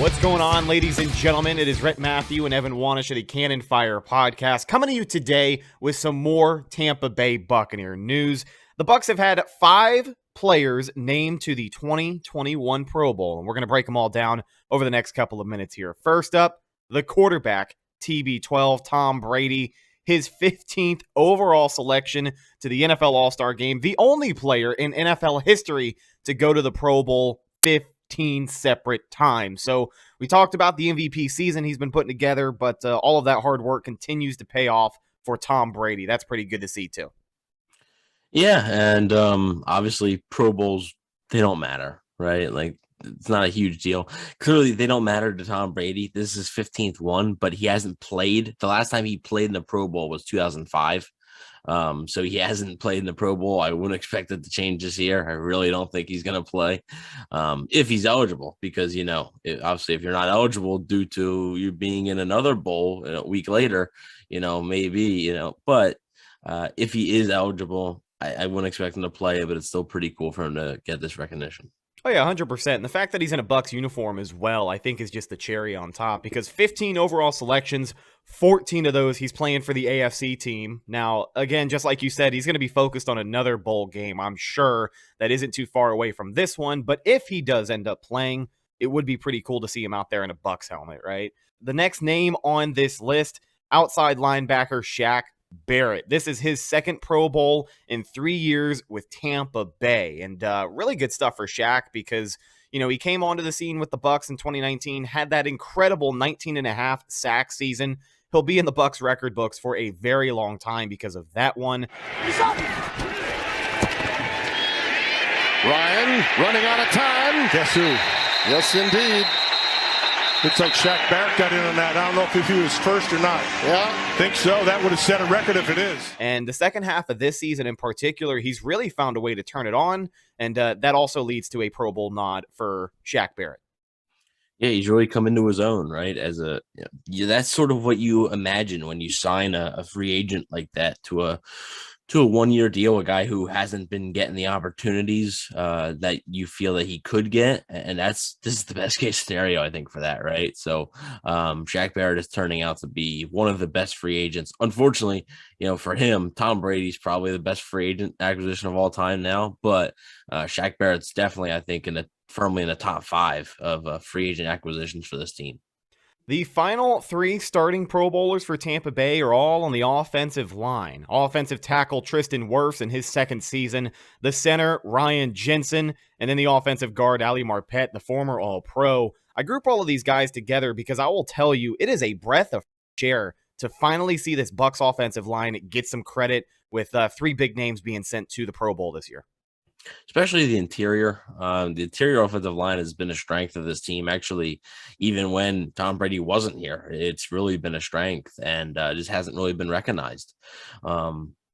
What's going on, ladies and gentlemen? It is Rhett Matthew and Evan Wanish of the Cannon Fire podcast coming to you today with some more Tampa Bay Buccaneer news. The Bucs have had 5 players named to the 2021 Pro Bowl, and we're going to break them all down over the next couple of minutes here. First up, the quarterback, TB12, Tom Brady, his 15th overall selection to the NFL All-Star Game, the only player in NFL history to go to the Pro Bowl 15 separate times. So we talked about the MVP season he's been putting together, but all of that hard work continues to pay off for Tom Brady. That's pretty good to see too. Yeah, and obviously Pro Bowls, they don't matter, right? Like, it's not a huge deal. Clearly, they don't matter to Tom Brady. This is his 15th one, but he hasn't played. The last time he played in the Pro Bowl was 2005. So he hasn't played in the Pro Bowl. I wouldn't expect it to change this year. I really don't think he's going to play if he's eligible, because, obviously if you're not eligible due to you being in another bowl a week later, maybe, but if he is eligible, I wouldn't expect him to play, but it's still pretty cool for him to get this recognition. Oh, yeah, 100%. And the fact that he's in a Bucs uniform as well, I think, is just the cherry on top, because 15 overall selections, 14 of those he's playing for the AFC team. Now, again, just like you said, he's going to be focused on another bowl game, I'm sure, that isn't too far away from this one. But if he does end up playing, it would be pretty cool to see him out there in a Bucs helmet, right? The next name on this list, outside linebacker Shaq Barrett. This is his second Pro Bowl in 3 years with Tampa Bay, and really good stuff for Shaq because, he came onto the scene with the Bucs in 2019, had that incredible 19.5 sack season. He'll be in the Bucs record books for a very long time because of that one. Ryan running out of time. Guess who? Yes, indeed. Looks like Shaq Barrett got in on that. I don't know if he was first or not. Yeah. Think so. That would have set a record if it is. And the second half of this season in particular, he's really found a way to turn it on. And that also leads to a Pro Bowl nod for Shaq Barrett. Yeah, he's really come into his own, right? That's sort of what you imagine when you sign a free agent like that to a 1-year deal, a guy who hasn't been getting the opportunities that you feel that he could get. And this is the best case scenario, I think, for that, right? So Shaq Barrett is turning out to be one of the best free agents. Unfortunately, for him, Tom Brady's probably the best free agent acquisition of all time now. But Shaq Barrett's definitely, I think, firmly in the top 5 of free agent acquisitions for this team. The final 3 starting Pro Bowlers for Tampa Bay are all on the offensive line. Offensive tackle Tristan Wirfs in his second season, the center Ryan Jensen, and then the offensive guard Ali Marpet, the former All-Pro. I group all of these guys together because I will tell you, it is a breath of fresh air to finally see this Bucs offensive line get some credit with 3 big names being sent to the Pro Bowl this year. Especially the interior. The interior offensive line has been a strength of this team. Actually, even when Tom Brady wasn't here, it's really been a strength and just hasn't really been recognized.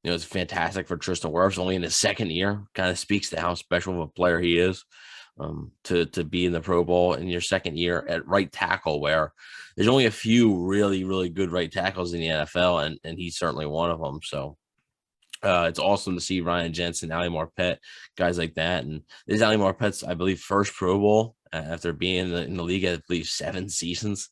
It's fantastic for Tristan Wirfs, only in his second year. Kind of speaks to how special of a player he is to be in the Pro Bowl in your second year at right tackle, where there's only a few really, really good right tackles in the NFL, and he's certainly one of them. So it's awesome to see Ryan Jensen, Ali Marpet, guys like that. And this is Ali Marpet's, I believe, first Pro Bowl after being in the league, I believe, 7 seasons.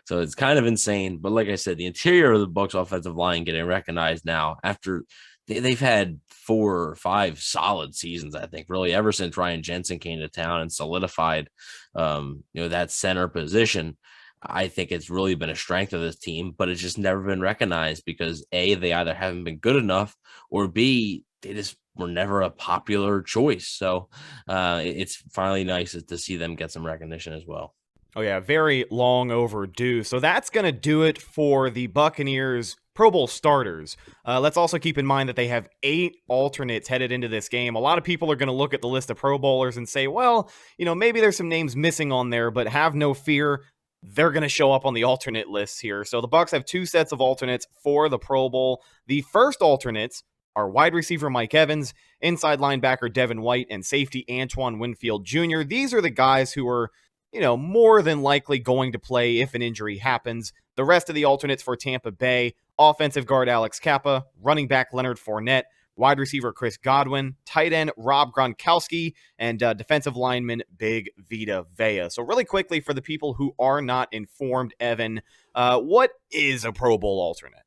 So it's kind of insane. But like I said, the interior of the Bucs offensive line getting recognized now after they've had 4 or 5 solid seasons, I think, really, ever since Ryan Jensen came to town and solidified, that center position. I think it's really been a strength of this team, but it's just never been recognized because A, they either haven't been good enough, or B, they just were never a popular choice. So it's finally nice to see them get some recognition as well. Oh yeah, very long overdue. So that's going to do it for the Buccaneers Pro Bowl starters. Let's also keep in mind that they have 8 alternates headed into this game. A lot of people are going to look at the list of Pro Bowlers and say, well, maybe there's some names missing on there, but have no fear. They're going to show up on the alternate lists here. So the Bucs have 2 sets of alternates for the Pro Bowl. The first alternates are wide receiver Mike Evans, inside linebacker Devin White, and safety Antoine Winfield Jr. These are the guys who are, more than likely going to play if an injury happens. The rest of the alternates for Tampa Bay, offensive guard Alex Kappa, running back Leonard Fournette, wide receiver Chris Godwin, tight end Rob Gronkowski, and defensive lineman Big Vita Vea. So really quickly, for the people who are not informed, Evan, what is a Pro Bowl alternate?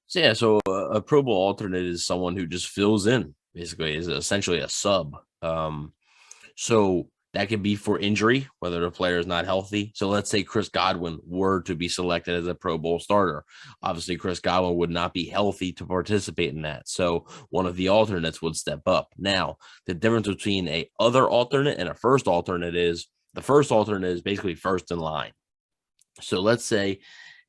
So a Pro Bowl alternate is someone who just fills in, basically, is essentially a sub. So that could be for injury, whether the player is not healthy. So let's say Chris Godwin were to be selected as a Pro Bowl starter. Obviously, Chris Godwin would not be healthy to participate in that. So one of the alternates would step up. Now, the difference between a other alternate and a first alternate is the first alternate is basically first in line. So let's say,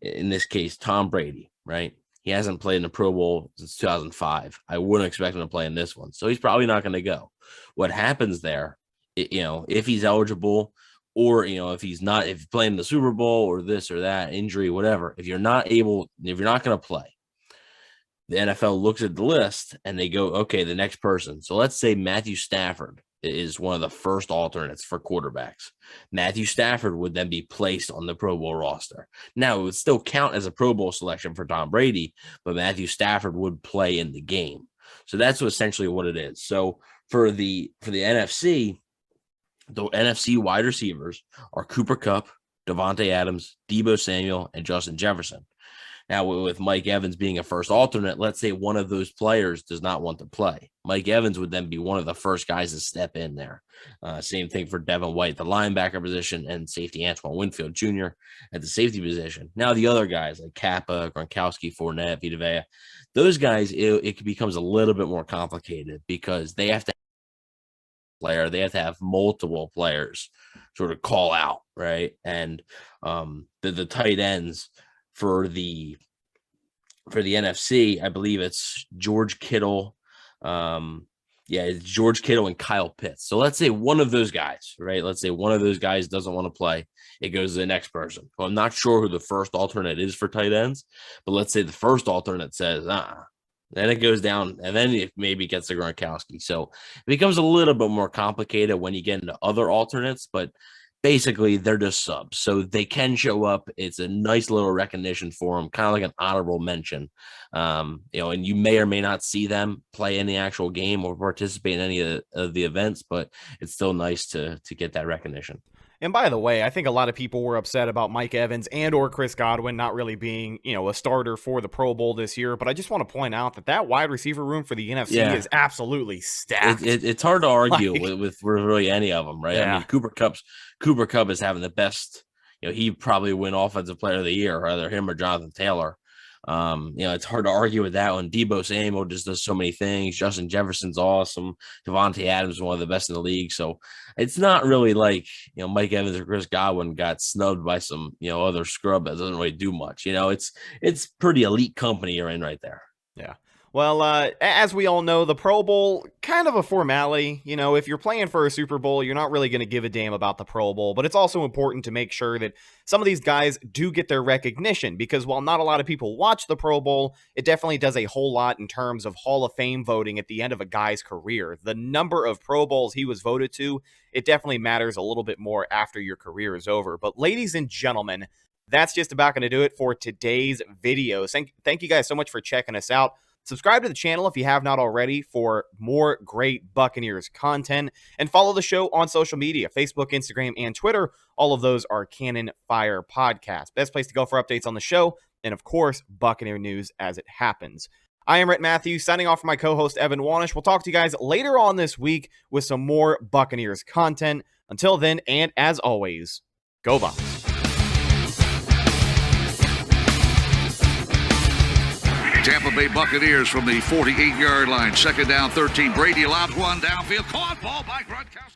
in this case, Tom Brady, right? He hasn't played in the Pro Bowl since 2005. I wouldn't expect him to play in this one. So he's probably not going to go. What happens there, if he's eligible, or, if he's not, if he's playing in the Super Bowl or this or that, injury, whatever, if you're not going to play, the NFL looks at the list and they go, okay, the next person. So let's say Matthew Stafford is one of the first alternates for quarterbacks. Matthew Stafford would then be placed on the Pro Bowl roster. Now, it would still count as a Pro Bowl selection for Tom Brady, but Matthew Stafford would play in the game. So that's essentially what it is. So for the NFC, the NFC wide receivers are Cooper Kupp, Devontae Adams, Deebo Samuel, and Justin Jefferson. Now, with Mike Evans being a first alternate, let's say one of those players does not want to play. Mike Evans would then be one of the first guys to step in there. Same thing for Devin White, the linebacker position, and safety Antoine Winfield Jr. at the safety position. Now, the other guys like Kappa, Gronkowski, Fournette, Vita Vea, those guys, it becomes a little bit more complicated because they have to have multiple players sort of call out, right? And the tight ends for the NFC, I believe it's George Kittle. It's George Kittle and Kyle Pitts. So let's say one of those guys, right? Let's say one of those guys doesn't want to play. It goes to the next person. Well, I'm not sure who the first alternate is for tight ends, but let's say the first alternate says, then it goes down, and then it maybe gets to Gronkowski. So it becomes a little bit more complicated when you get into other alternates, but basically they're just subs. So they can show up. It's a nice little recognition for them, kind of like an honorable mention. And you may or may not see them play in the actual game or participate in any of the events, but it's still nice to get that recognition. And by the way, I think a lot of people were upset about Mike Evans and or Chris Godwin not really being, a starter for the Pro Bowl this year. But I just want to point out that wide receiver room for the NFC is absolutely stacked. It's hard to argue with really any of them, right? Yeah. I mean, Cooper Kupp is having the best. He probably win Offensive Player of the Year, either him or Jonathan Taylor. It's hard to argue with that one. Deebo Samuel just does so many things. Justin Jefferson's awesome. Devontae Adams is one of the best in the league. So it's not really like, Mike Evans or Chris Godwin got snubbed by some, other scrub that doesn't really do much. It's pretty elite company you're in right there. Yeah. Well, as we all know, the Pro Bowl, kind of a formality. If you're playing for a Super Bowl, you're not really going to give a damn about the Pro Bowl, but it's also important to make sure that some of these guys do get their recognition, because while not a lot of people watch the Pro Bowl, it definitely does a whole lot in terms of Hall of Fame voting at the end of a guy's career. The number of Pro Bowls he was voted to, it definitely matters a little bit more after your career is over. But ladies and gentlemen, that's just about going to do it for today's video. Thank you guys so much for checking us out. Subscribe to the channel if you have not already for more great Buccaneers content, and follow the show on social media, Facebook, Instagram, and Twitter. All of those are Cannon Fire Podcast. Best place to go for updates on the show, and of course, Buccaneer news as it happens. I am Rhett Matthew, signing off for my co-host Evan Wanish. We'll talk to you guys later on this week with some more Buccaneers content. Until then, and as always, go Bucs. Tampa Bay Buccaneers from the 48-yard line. Second down, 13. Brady allows one downfield. Caught ball by Gronkowski.